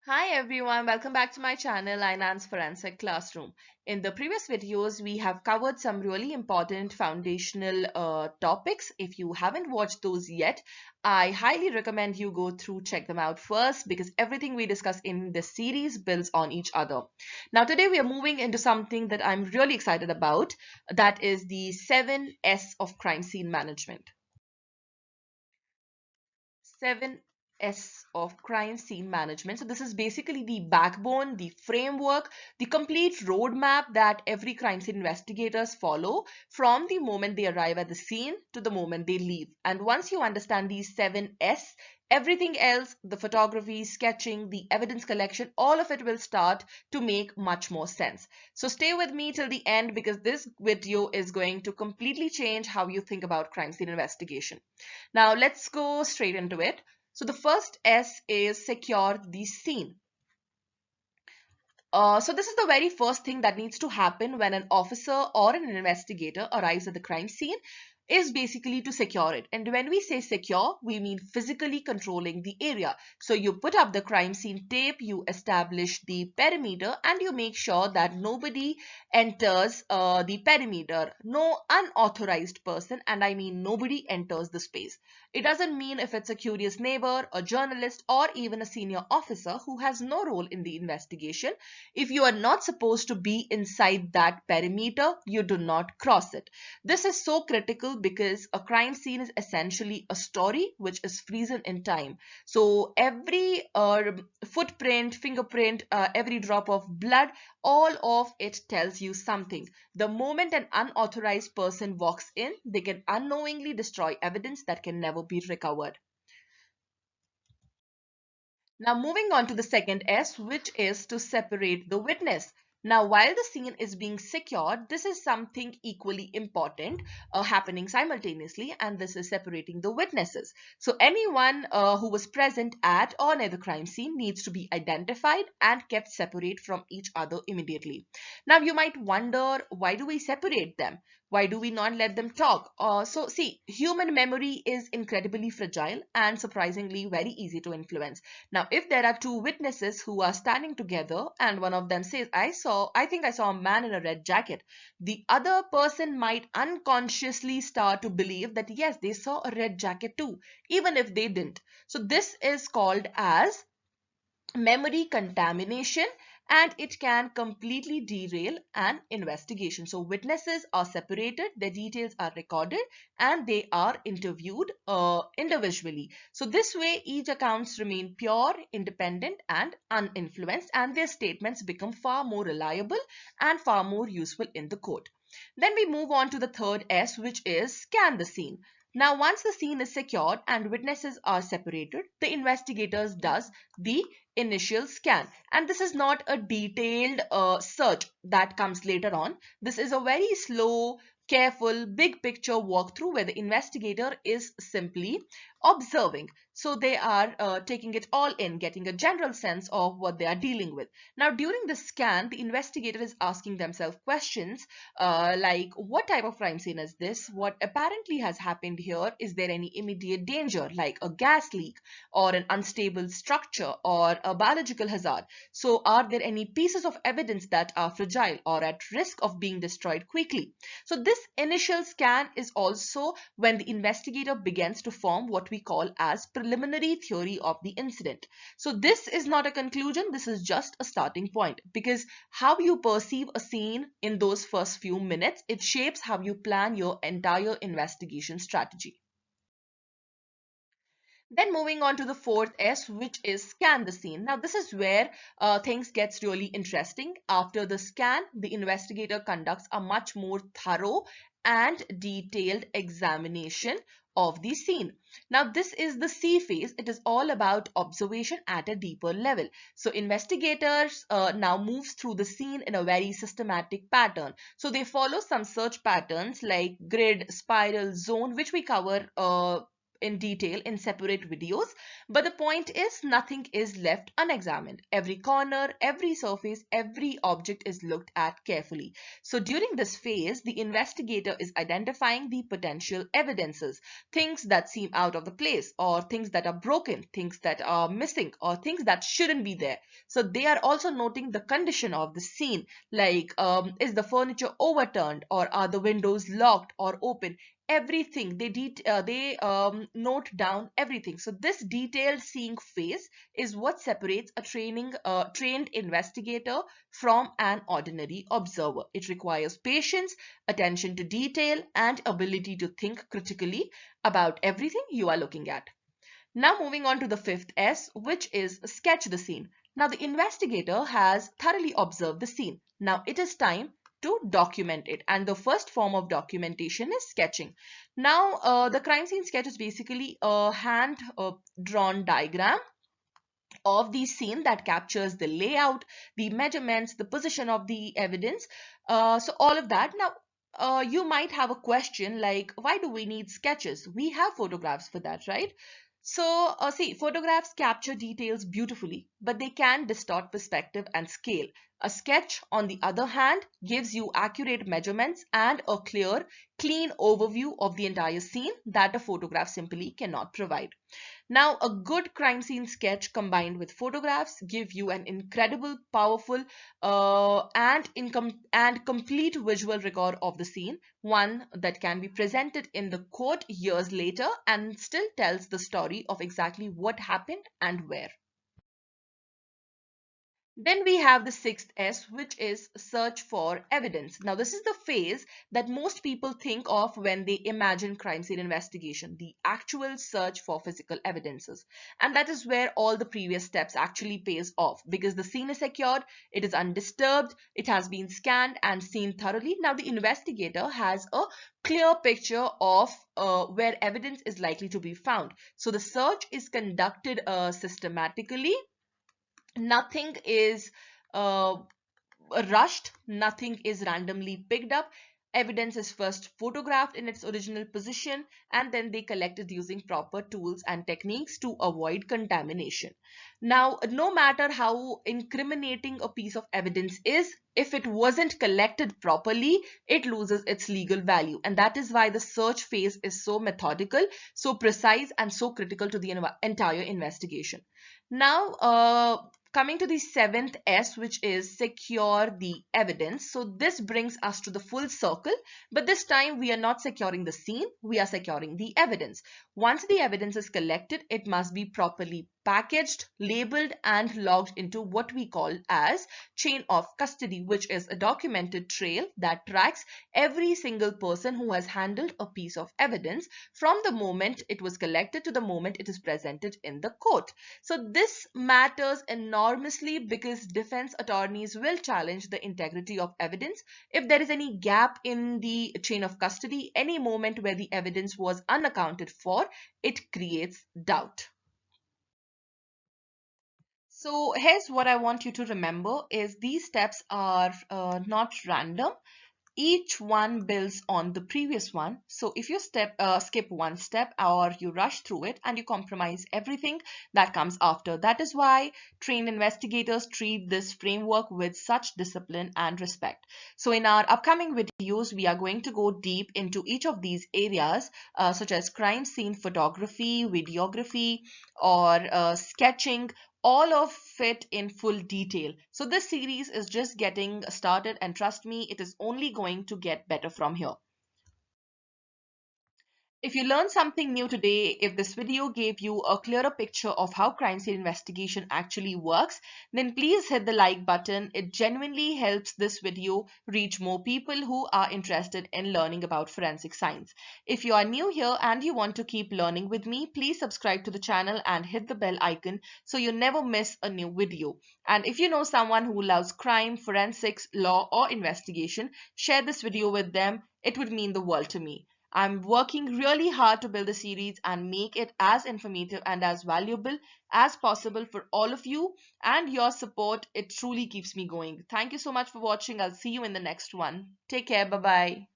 Hi everyone, welcome back to my channel, Inain's Forensic Classroom. In the previous videos, we have covered some really important foundational topics. If you haven't watched those yet, I highly recommend you go through, check them out first because everything we discuss in this series builds on each other. Now today we are moving into something that I'm really excited about, that is the 7S of crime scene management. 7S of crime scene management. So this is basically the backbone, the framework, the complete roadmap that every crime scene investigators follow from the moment they arrive at the scene to the moment they leave. And once you understand these 7S, everything else, the photography, sketching, the evidence collection, all of it will start to make much more sense. So stay with me till the end because this video is going to completely change how you think about crime scene investigation. Now let's go straight into it. So the first S is secure the scene. So this is the very first thing that needs to happen when an officer or an investigator arrives at the crime scene is basically to secure it. And when we say secure, we mean physically controlling the area. So you put up the crime scene tape, you establish the perimeter, and you make sure that nobody enters the perimeter. No unauthorized person, and I mean nobody enters the space. It doesn't mean if it's a curious neighbor, a journalist, or even a senior officer who has no role in the investigation. If you are not supposed to be inside that perimeter, you do not cross it. This is so critical because a crime scene is essentially a story which is frozen in time. So every footprint, fingerprint, every drop of blood, all of it tells you something. The moment an unauthorized person walks in, they can unknowingly destroy evidence that can never be recovered. Now moving on to the second S, which is to separate the witness. Now, while the scene is being secured, this is something equally important happening simultaneously, and this is separating the witnesses. So anyone who was present at or near the crime scene needs to be identified and kept separate from each other immediately. Now, you might wonder, why do we separate them? Why do we not let them talk? So see, human memory is incredibly fragile and surprisingly very easy to influence. Now, if there are two witnesses who are standing together and one of them says, I think I saw a man in a red jacket, the other person might unconsciously start to believe that yes, they saw a red jacket too, even if they didn't. So this is called as memory contamination, and it can completely derail an investigation. So witnesses are separated, their details are recorded, and they are interviewed individually. So this way each accounts remain pure, independent, and uninfluenced, and their statements become far more reliable and far more useful in the court. Then we move on to the third S, which is scan the scene. Now, once the scene is secured and witnesses are separated, the investigators does the initial scan. And this is not a detailed search that comes later on. This is a very slow, careful, big picture walkthrough where the investigator is simply observing. So they are taking it all in, getting a general sense of what they are dealing with. Now, during the scan, the investigator is asking themselves questions like, what type of crime scene is this? What apparently has happened here? Is there any immediate danger like a gas leak or an unstable structure or a biological hazard? So are there any pieces of evidence that are fragile or at risk of being destroyed quickly? So this initial scan is also when the investigator begins to form what we call as preliminary theory of the incident. So this is not a conclusion, this is just a starting point, because how you perceive a scene in those first few minutes, it shapes how you plan your entire investigation strategy. Then moving on to the fourth S, which is scan the scene. Now this is where things gets really interesting. After the scan, the investigator conducts a much more thorough and detailed examination of the scene. Now this is the C phase. It is all about observation at a deeper level. So investigators now moves through the scene in a very systematic pattern. So they follow some search patterns like grid, spiral, zone, which we cover in detail in separate videos, but the point is nothing is left unexamined. Every corner, every surface, every object is looked at carefully. So during this phase, the investigator is identifying the potential evidences, things that seem out of the place, or things that are broken, things that are missing, or things that shouldn't be there. So they are also noting the condition of the scene, like is the furniture overturned, or are the windows locked or open? Everything they note down everything. So this detailed seeing phase is what separates a trained investigator from an ordinary observer. It requires patience, attention to detail, and ability to think critically about everything you are looking at. Now moving on to the fifth S, which is sketch the scene. Now the investigator has thoroughly observed the scene. Now it is time to document it, and the first form of documentation is sketching. Now the crime scene sketch is basically a hand drawn diagram of the scene that captures the layout, the measurements, the position of the evidence. So all of that. Now you might have a question like, why do we need sketches? We have photographs for that, right? So see, photographs capture details beautifully, but they can distort perspective and scale. A sketch, on the other hand, gives you accurate measurements and a clear, clean overview of the entire scene that a photograph simply cannot provide. Now, a good crime scene sketch combined with photographs give you an incredible, powerful, and complete visual record of the scene, one that can be presented in the court years later and still tells the story of exactly what happened and where. Then we have the sixth S, which is search for evidence. Now, this is the phase that most people think of when they imagine crime scene investigation, the actual search for physical evidences. And that is where all the previous steps actually pays off, because the scene is secured, it is undisturbed, it has been scanned and seen thoroughly. Now, the investigator has a clear picture of where evidence is likely to be found. So the search is conducted systematically. Nothing is uh, rushed, nothing is randomly picked up. Evidence is first photographed in its original position, and then they collected using proper tools and techniques to avoid contamination. Now, no matter how incriminating a piece of evidence is, if it wasn't collected properly, it loses its legal value. And that is why the search phase is so methodical, so precise, and so critical to the entire investigation. Now, coming to the seventh S, which is secure the evidence. So this brings us to the full circle, but this time we are not securing the scene, we are securing the evidence. Once the evidence is collected, it must be properly packaged, labeled, and logged into what we call as chain of custody, which is a documented trail that tracks every single person who has handled a piece of evidence from the moment it was collected to the moment it is presented in the court. So this matters enormously because defense attorneys will challenge the integrity of evidence if there is any gap in the chain of custody. Any moment where the evidence was unaccounted for, it creates doubt. So here's what I want you to remember is these steps are not random. Each one builds on the previous one. So if you skip one step or you rush through it and you compromise everything that comes after, that is why trained investigators treat this framework with such discipline and respect. So in our upcoming videos, we are going to go deep into each of these areas, such as crime scene photography, videography, or sketching, all of it in full detail. So this series is just getting started, and trust me, it is only going to get better from here. If you learned something new today, if this video gave you a clearer picture of how crime scene investigation actually works, then please hit the like button. It genuinely helps this video reach more people who are interested in learning about forensic science. If you are new here and you want to keep learning with me, please subscribe to the channel and hit the bell icon so you never miss a new video. And if you know someone who loves crime, forensics, law, or investigation, share this video with them. It would mean the world to me. I'm working really hard to build the series and make it as informative and as valuable as possible for all of you, and your support, it truly keeps me going. Thank you so much for watching. I'll see you in the next one. Take care. Bye-bye.